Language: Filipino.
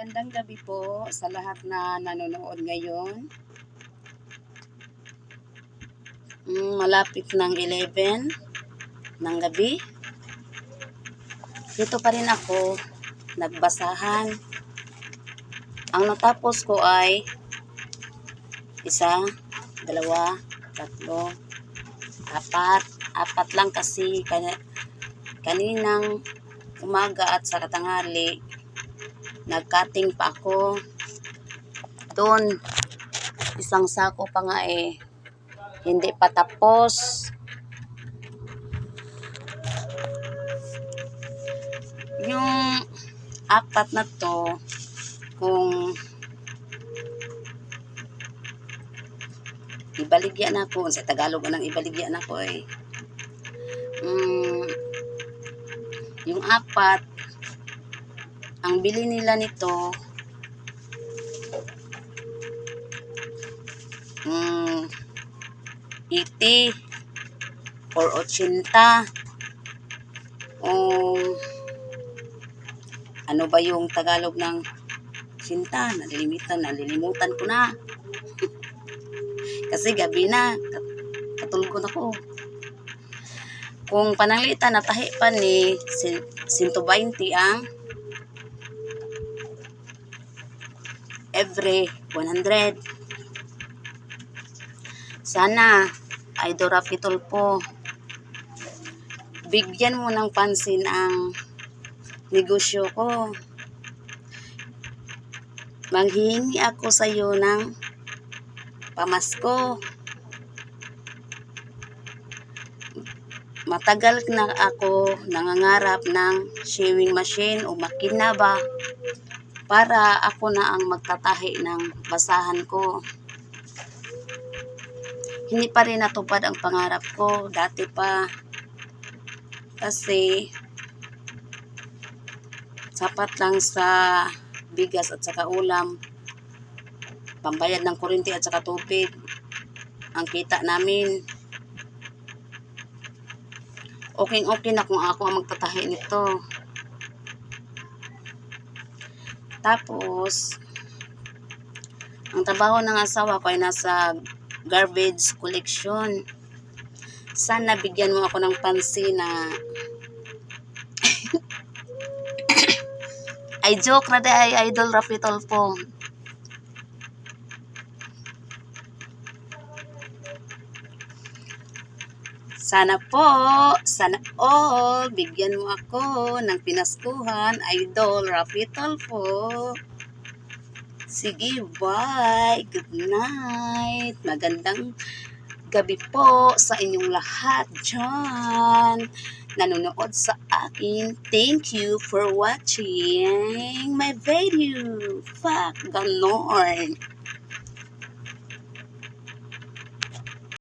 Magandang gabi po sa lahat na nanonood ngayon. Malapit ng 11 ng gabi. Dito pa rin ako nagbasahan. Ang natapos ko ay 1, 2, 3, 4. 4 lang kasi kaninang umaga at sa katanghali nagcutting pa ako. Doon, isang sako pa nga hindi pa tapos. Yung 4 na to, kung ibaligyan ako, sa Tagalog anang ibaligyan ako yung 4, ang bili nila nito, 80 or 80. Ano ba yung Tagalog ng sinta? Nalilimutan ko na. Kasi gabi na, katulog na ko. Kung pananglitan natahi pa ni 120 ang every 100. Sana, Idol Rafi Tulfo, bigyan mo ng pansin ang negosyo ko. Manghihingi ako sa iyo ng pamasko. Matagal na ako nangangarap ng sewing machine o makina ba para ako na ang magtatahi ng basahan ko. Hindi pa rin natupad ang pangarap ko dati pa kasi sapat lang sa bigas at saka ulam, pambayad ng kuryente at saka tubig ang kita namin. Okay na kung ako ang magtatahi nito. Tapos ang trabaho ng asawa ko ay nasa garbage collection. Sana bigyan mo ako ng pansin na ay joke na ay Idol Rafi Tulfo. Sana all, bigyan mo ako ng pinaskuhan, Idol Rafi Tulfo. Sige, bye. Good night. Magandang gabi po sa inyong lahat dyan nanonood sa akin. Thank you for watching my video. Fuck, ganon.